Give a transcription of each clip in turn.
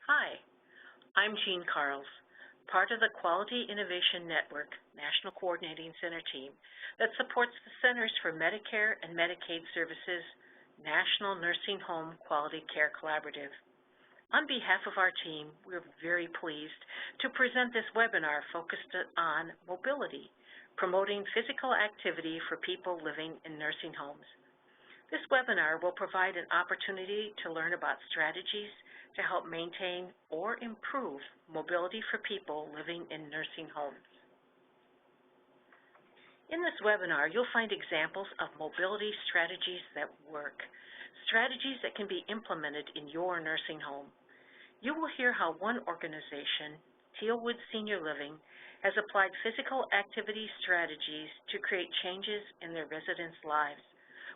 Hi, I'm Jean Carls, part of the Quality Innovation Network National Coordinating Center team that supports the Centers for Medicare and Medicaid Services National Nursing Home Quality Care Collaborative. On behalf of our team, we're very pleased to present this webinar focused on mobility, promoting physical activity for people living in nursing homes. This webinar will provide an opportunity to learn about strategies to help maintain or improve mobility for people living in nursing homes. In this webinar, you'll find examples of mobility strategies that work, strategies that can be implemented in your nursing home. You will hear how one organization, Tealwood Senior Living, has applied physical activity strategies to create changes in their residents' lives,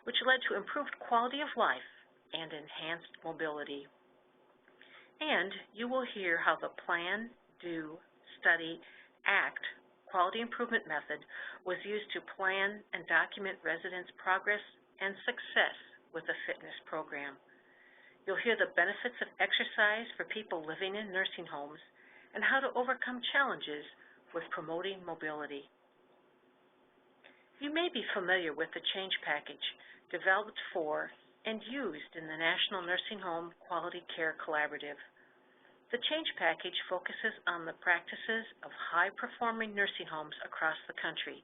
which led to improved quality of life and enhanced mobility. And you will hear how the Plan, Do, Study, Act quality improvement method was used to plan and document residents' progress and success with a fitness program. You'll hear the benefits of exercise for people living in nursing homes and how to overcome challenges with promoting mobility. You may be familiar with the change package developed for and used in the National Nursing Home Quality Care Collaborative. The change package focuses on the practices of high-performing nursing homes across the country,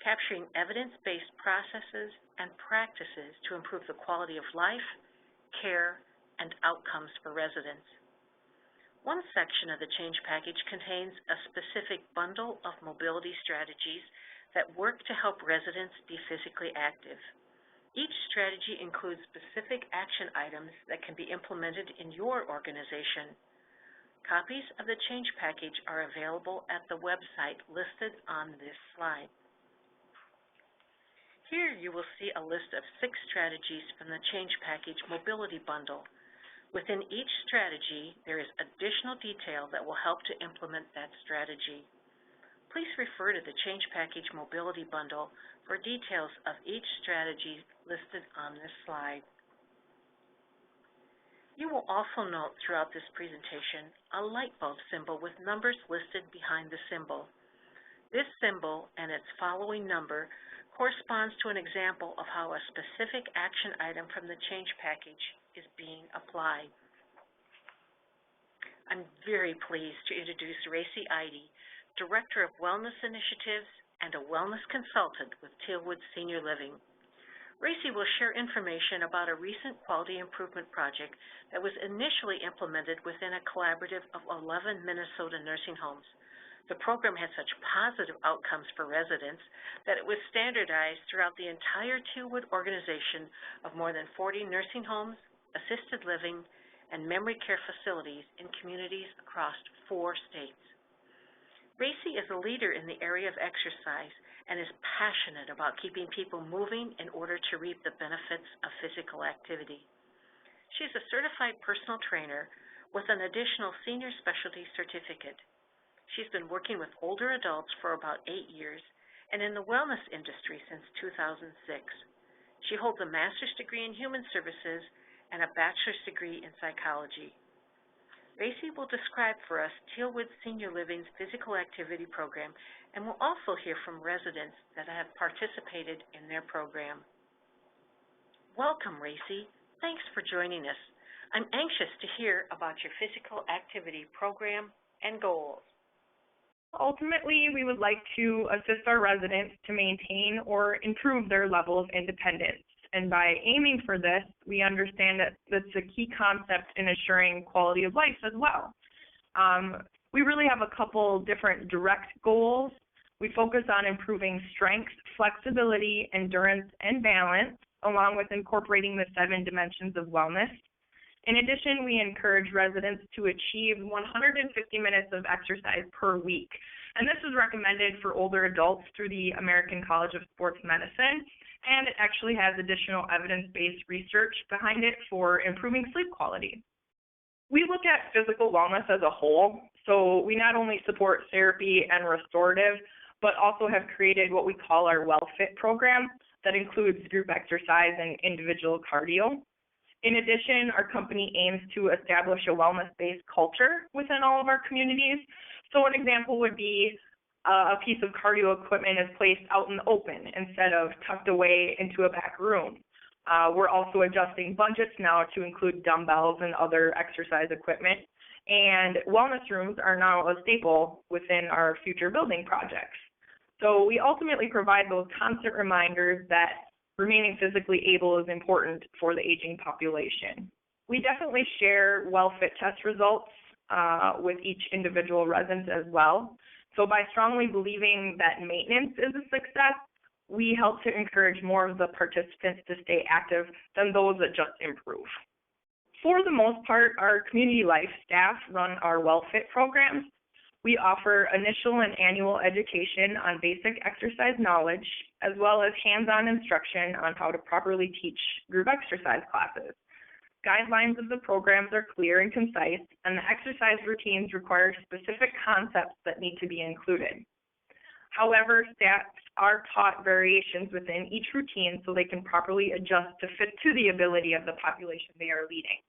capturing evidence-based processes and practices to improve the quality of life, care, and outcomes for residents. One section of the change package contains a specific bundle of mobility strategies that work to help residents be physically active. Each strategy includes specific action items that can be implemented in your organization. Copies of the change package are available at the website listed on this slide. Here you will see a list of 6 strategies from the change package mobility bundle. Within each strategy, there is additional detail that will help to implement that strategy. Please refer to the change package mobility bundle for details of each strategy listed on this slide. You will also note throughout this presentation a light bulb symbol with numbers listed behind the symbol. This symbol and its following number corresponds to an example of how a specific action item from the change package is being applied. I'm very pleased to introduce Racy Eide, Director of Wellness Initiatives and a Wellness Consultant with Tealwood Senior Living. Racy will share information about a recent quality improvement project that was initially implemented within a collaborative of 11 Minnesota nursing homes. The program had such positive outcomes for residents that it was standardized throughout the entire Tealwood organization of more than 40 nursing homes, assisted living, and memory care facilities in communities across 4 states. Racy is a leader in the area of exercise and is passionate about keeping people moving in order to reap the benefits of physical activity. She is a certified personal trainer with an additional senior specialty certificate. She's been working with older adults for about 8 years and in the wellness industry since 2006. She holds a master's degree in human services and a bachelor's degree in psychology. Racy will describe for us Tealwood Senior Living's physical activity program and will also hear from residents that have participated in their program. Welcome, Racy. Thanks for joining us. I'm anxious to hear about your physical activity program and goals. Ultimately, we would like to assist our residents to maintain or improve their level of independence. And by aiming for this, we understand that that's a key concept in assuring quality of life as well. We really have a couple different direct goals. We focus on improving strength, flexibility, endurance, and balance, along with incorporating the 7 dimensions of wellness. In addition, we encourage residents to achieve 150 minutes of exercise per week. And this is recommended for older adults through the American College of Sports Medicine, and it actually has additional evidence-based research behind it for improving sleep quality. We look at physical wellness as a whole, so we not only support therapy and restorative, but also have created what we call our WellFit program that includes group exercise and individual cardio. In addition, our company aims to establish a wellness-based culture within all of our communities. So an example would be a piece of cardio equipment is placed out in the open instead of tucked away into a back room. We're also adjusting budgets now to include dumbbells and other exercise equipment. And wellness rooms are now a staple within our future building projects. So we ultimately provide those constant reminders that remaining physically able is important for the aging population. We definitely share well-fit test results with each individual resident as well. So by strongly believing that maintenance is a success, we help to encourage more of the participants to stay active than those that just improve. For the most part, our community life staff run our WellFit programs. We offer initial and annual education on basic exercise knowledge, as well as hands-on instruction on how to properly teach group exercise classes. Guidelines of the programs are clear and concise, and the exercise routines require specific concepts that need to be included. However, staff are taught variations within each routine so they can properly adjust to fit to the ability of the population they are leading.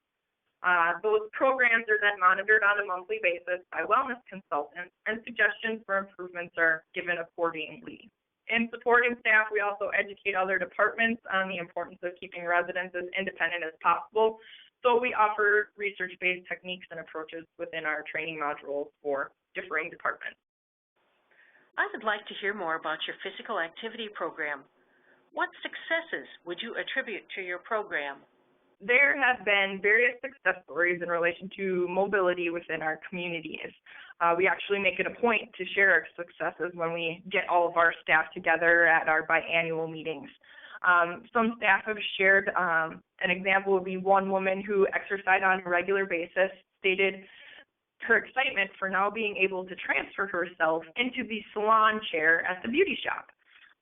Those programs are then monitored on a monthly basis by wellness consultants, and suggestions for improvements are given accordingly. In supporting staff, we also educate other departments on the importance of keeping residents as independent as possible. So we offer research-based techniques and approaches within our training modules for differing departments. I would like to hear more about your physical activity program. What successes would you attribute to your program? There have been various success stories in relation to mobility within our communities. We actually make it a point to share our successes when we get all of our staff together at our biannual meetings. Some staff have shared an example would be one woman who exercised on a regular basis stated her excitement for now being able to transfer herself into the salon chair at the beauty shop.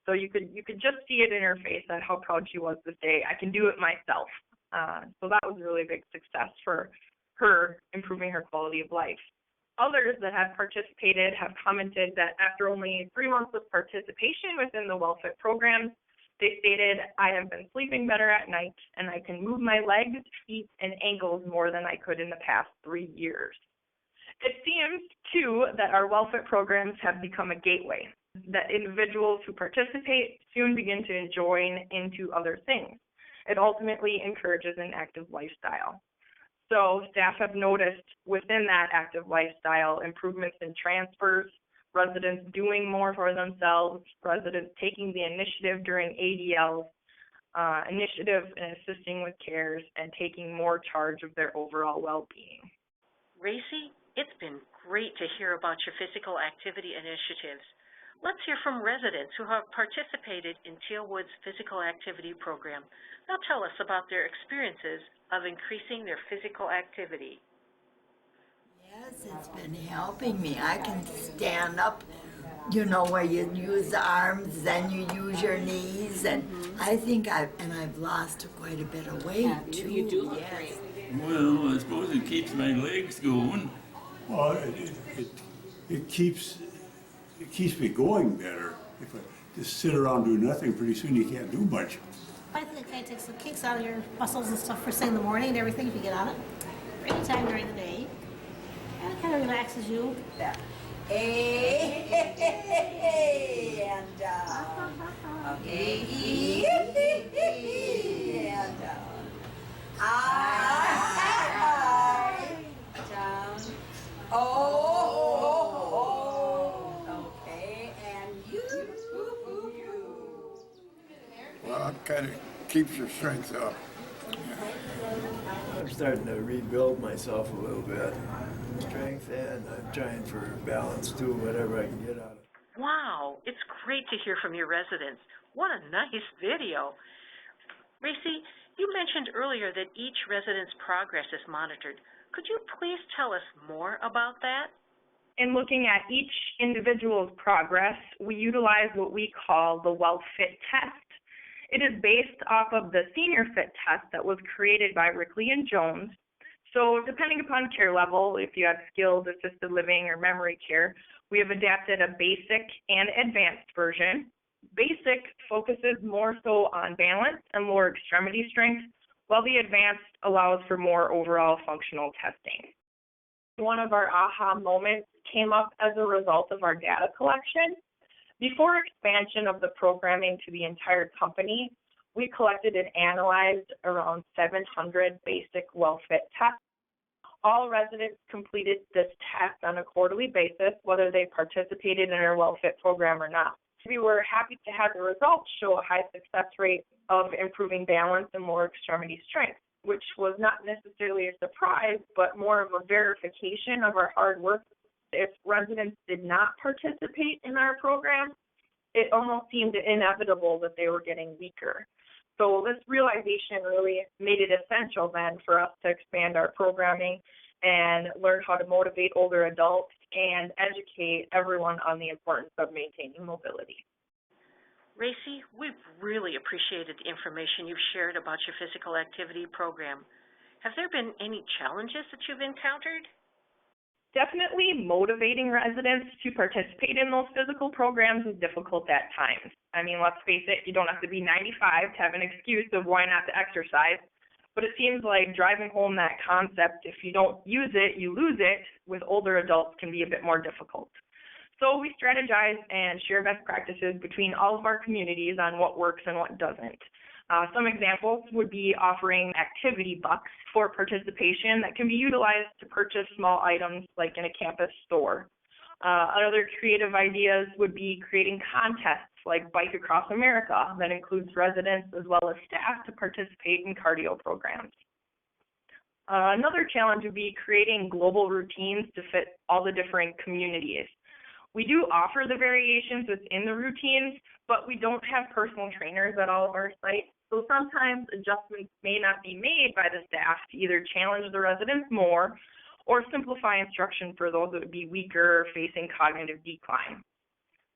So you could just see it in her face at how proud she was to say, I can do it myself. So that was a really big success for her, improving her quality of life. Others that have participated have commented that after only 3 months of participation within the WellFit programs, they stated, I have been sleeping better at night, and I can move my legs, feet, and ankles more than I could in the past 3 years. It seems, too, that our WellFit programs have become a gateway, that individuals who participate soon begin to join into other things. It ultimately encourages an active lifestyle. So staff have noticed within that active lifestyle improvements in transfers, residents doing more for themselves, residents taking the initiative during ADLs, initiative in assisting with cares, and taking more charge of their overall well-being. Racy, it's been great to hear about your physical activity initiatives. Let's hear from residents who have participated in Tealwood's physical activity program. Now tell us about their experiences of increasing their physical activity. Yes, it's been helping me. I can stand up, where you use the arms, then you use your knees, and I think I've lost quite a bit of weight too. You do look great. Well, I suppose it keeps my legs going. Well, it keeps me going better. If I just sit around doing nothing, pretty soon you can't do much. I think it kind of takes the kicks out of your muscles and stuff for, say, in the morning and everything if you get on it. Or any time during the day. And it kind of relaxes you. Yeah. Hey, hey, hey, hey, and down. Okay. Hey, hey, hey, and down. High, down. Oh, okay, and you. Well, it kind of keeps your strength up. I'm starting to rebuild myself a little bit. Strength, and I'm trying for balance too, whatever I can get out of it. Wow, it's great to hear from your residents. What a nice video. Racy, you mentioned earlier that each resident's progress is monitored. Could you please tell us more about that? In looking at each individual's progress, we utilize what we call the WellFit test. It is based off of the Senior Fit test that was created by Rickley and Jones. So depending upon care level, if you have skilled, assisted living, or memory care, we have adapted a basic and advanced version. Basic focuses more so on balance and lower extremity strength, while the advanced allows for more overall functional testing. One of our aha moments came up as a result of our data collection. Before expansion of the programming to the entire company, we collected and analyzed around 700 basic well-fit tests. All residents completed this test on a quarterly basis, whether they participated in our well-fit program or not. We were happy to have the results show a high success rate of improving balance and lower extremity strength, which was not necessarily a surprise, but more of a verification of our hard work. If residents did not participate in our program, it almost seemed inevitable that they were getting weaker. So this realization really made it essential then for us to expand our programming and learn how to motivate older adults and educate everyone on the importance of maintaining mobility. Racy, we've really appreciated the information you've shared about your physical activity program. Have there been any challenges that you've encountered? Definitely motivating residents to participate in those physical programs is difficult at times. I mean, let's face it, you don't have to be 95 to have an excuse of why not to exercise, but it seems like driving home that concept, if you don't use it, you lose it, with older adults can be a bit more difficult. So we strategize and share best practices between all of our communities on what works and what doesn't. Some examples would be offering activity bucks for participation that can be utilized to purchase small items like in a campus store. Other creative ideas would be creating contests like Bike Across America that includes residents as well as staff to participate in cardio programs. Another challenge would be creating global routines to fit all the different communities. We do offer the variations within the routines, but we don't have personal trainers at all of our sites. So sometimes adjustments may not be made by the staff to either challenge the residents more or simplify instruction for those that would be weaker or facing cognitive decline.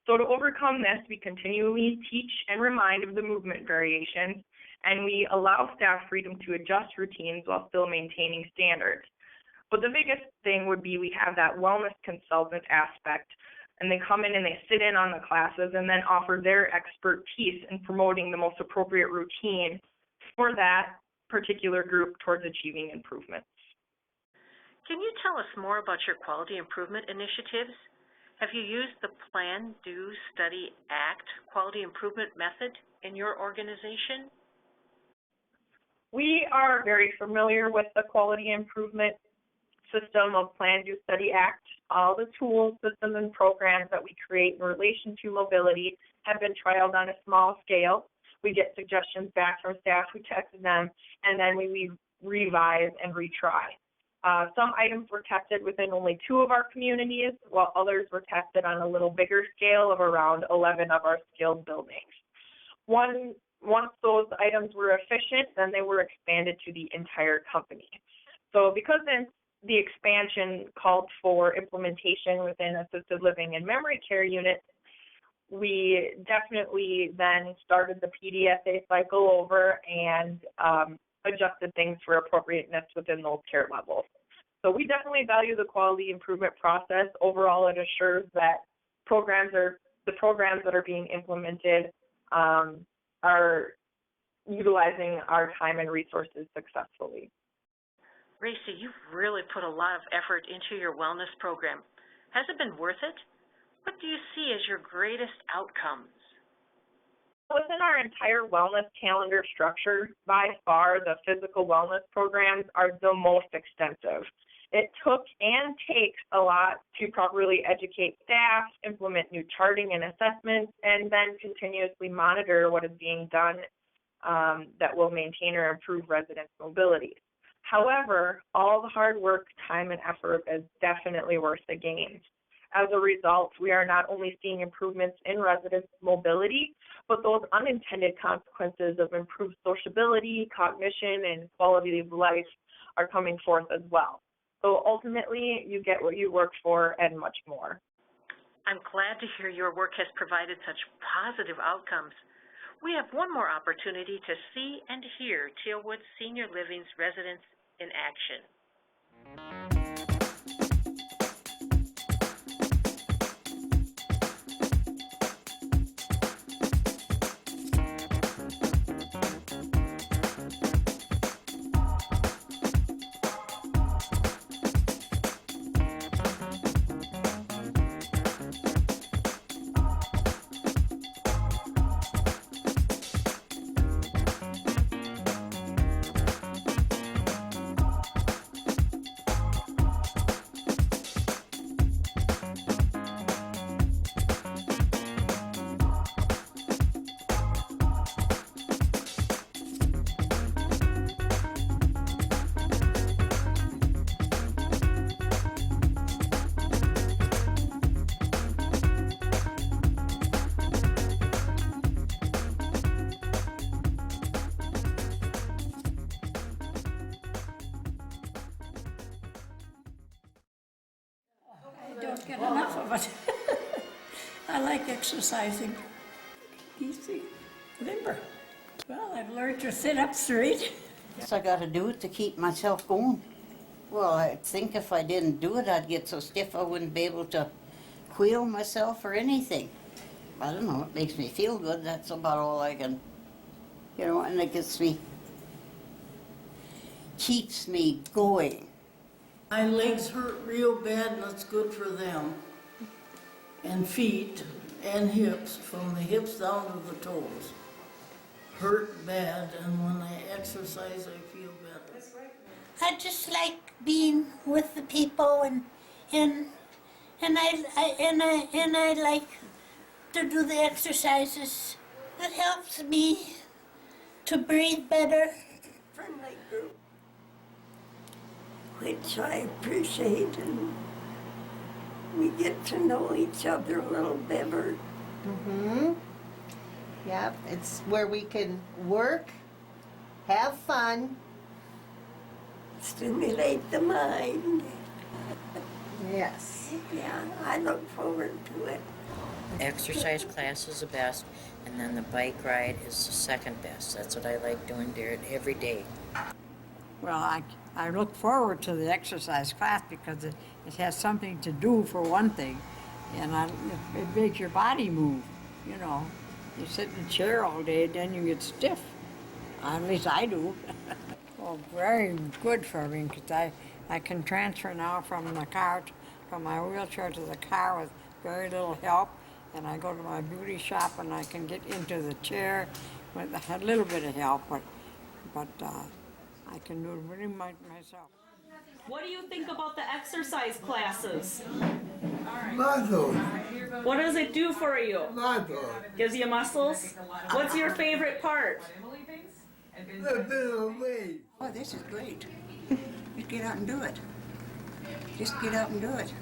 So to overcome this, we continually teach and remind of the movement variations, and we allow staff freedom to adjust routines while still maintaining standards. But the biggest thing would be we have that wellness consultant aspect, and they come in and they sit in on the classes and then offer their expertise in promoting the most appropriate routine for that particular group towards achieving improvements. Can you tell us more about your quality improvement initiatives? Have you used the Plan, Do, Study, Act quality improvement method in your organization? We are very familiar with the quality improvement system of Plan, Do, Study, Act. All the tools, systems, and programs that we create in relation to mobility have been trialed on a small scale. We get suggestions back from staff who tested them, and then we revise and retry. Some items were tested within only 2 of our communities, while others were tested on a little bigger scale of around 11 of our skilled buildings. Once those items were efficient, then they were expanded to the entire company. So because the expansion called for implementation within assisted living and memory care units, we definitely then started the PDSA cycle over and adjusted things for appropriateness within those care levels. So we definitely value the quality improvement process. Overall, it assures that the programs that are being implemented are utilizing our time and resources successfully. Racy, you've really put a lot of effort into your wellness program. Has it been worth it? What do you see as your greatest outcomes? Within our entire wellness calendar structure, by far the physical wellness programs are the most extensive. It took and takes a lot to properly educate staff, implement new charting and assessments, and then continuously monitor what is being done that will maintain or improve residents' mobility. However, all the hard work, time, and effort is definitely worth the gains. As a result, we are not only seeing improvements in residents' mobility, but those unintended consequences of improved sociability, cognition, and quality of life are coming forth as well. So ultimately, you get what you work for and much more. I'm glad to hear your work has provided such positive outcomes. We have one more opportunity to see and hear Tealwood Senior Living's residents in action. can't get enough of it. I like exercising. Easy, limber. Well, I've learned to sit up straight. Guess I gotta do it to keep myself going. Well, I think if I didn't do it, I'd get so stiff I wouldn't be able to wheel myself or anything. I don't know, it makes me feel good, that's about all I can, and it keeps me going. My legs hurt real bad, and it's good for them. And feet and hips, from the hips down to the toes. Hurt bad, and when I exercise, I feel better. I just like being with the people, and I like to do the exercises. It helps me to breathe better. Friendly group, which I appreciate, and we get to know each other a little better. Mm-hmm. Yeah, it's where we can work, have fun. Stimulate the mind. Yes. Yeah, I look forward to it. Exercise class is the best, and then the bike ride is the second best. That's what I like doing there every day. Well, I look forward to the exercise class because it has something to do for one thing, and it makes your body move, You sit in a chair all day, then you get stiff. At least I do. Well, very good for me because I can transfer now from my wheelchair to the car with very little help, and I go to my beauty shop and I can get into the chair with a little bit of help, but I can do it pretty much myself. What do you think about the exercise classes? Muscles. What does it do for you? Muscles. Gives you muscles? What's your favorite part? A bit of weight. Oh, this is great. Just get out and do it. Just get out and do it.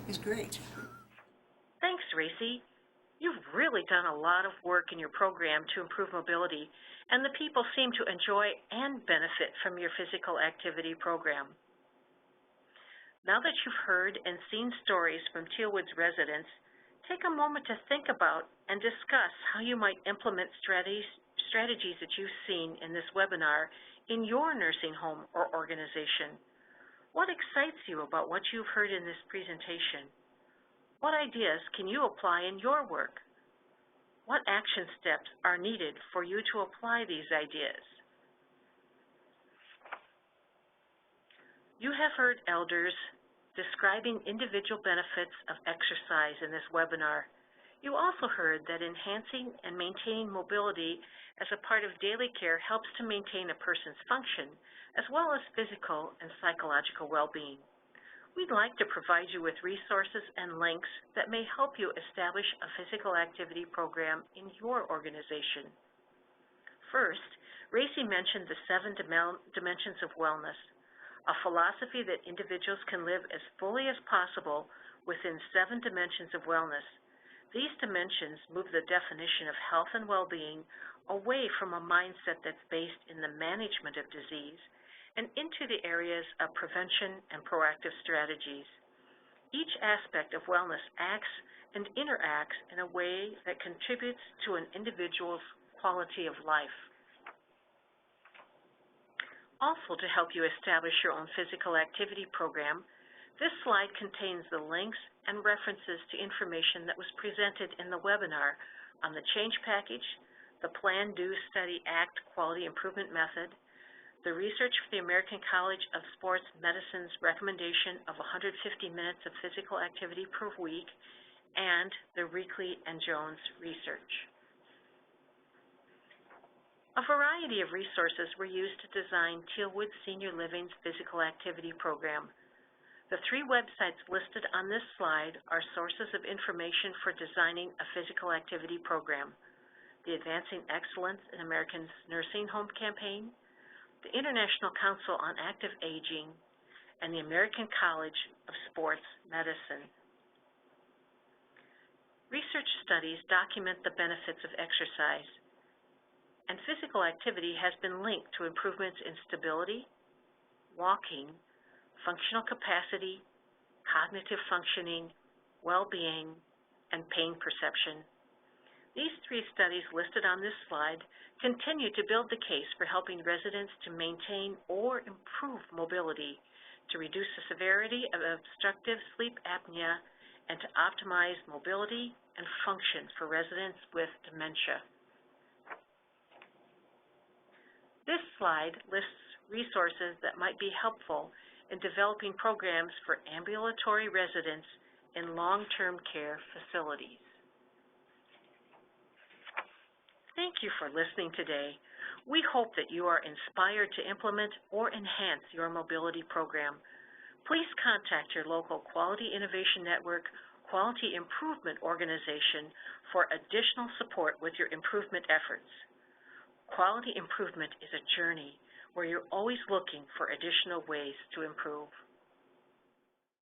It's great. Thanks, Racy. You've really done a lot of work in your program to improve mobility, and the people seem to enjoy and benefit from your physical activity program. Now that you've heard and seen stories from Tealwood's residents, take a moment to think about and discuss how you might implement strategies that you've seen in this webinar in your nursing home or organization. What excites you about what you've heard in this presentation? What ideas can you apply in your work? What action steps are needed for you to apply these ideas? You have heard elders describing individual benefits of exercise in this webinar. You also heard that enhancing and maintaining mobility as a part of daily care helps to maintain a person's function, as well as physical and psychological well-being. We'd like to provide you with resources and links that may help you establish a physical activity program in your organization. First, Racy mentioned the 7 dimensions of wellness, a philosophy that individuals can live as fully as possible within 7 dimensions of wellness. These dimensions move the definition of health and well-being away from a mindset that's based in the management of disease and into the areas of prevention and proactive strategies. Each aspect of wellness acts and interacts in a way that contributes to an individual's quality of life. Also, to help you establish your own physical activity program, this slide contains the links and references to information that was presented in the webinar on the change package, the Plan, Do, Study, Act Quality Improvement Method, the research for the American College of Sports Medicine's recommendation of 150 minutes of physical activity per week, and the Reekley and Jones research. A variety of resources were used to design Tealwood Senior Living's physical activity program. The 3 websites listed on this slide are sources of information for designing a physical activity program: the Advancing Excellence in American Nursing Home campaign, the International Council on Active Aging, and the American College of Sports Medicine. Research studies document the benefits of exercise, and physical activity has been linked to improvements in stability, walking, functional capacity, cognitive functioning, well-being, and pain perception. These 3 studies listed on this slide continue to build the case for helping residents to maintain or improve mobility, to reduce the severity of obstructive sleep apnea, and to optimize mobility and function for residents with dementia. This slide lists resources that might be helpful in developing programs for ambulatory residents in long-term care facilities. Thank you for listening today. We hope that you are inspired to implement or enhance your mobility program. Please contact your local Quality Innovation Network Quality Improvement Organization for additional support with your improvement efforts. Quality improvement is a journey where you're always looking for additional ways to improve.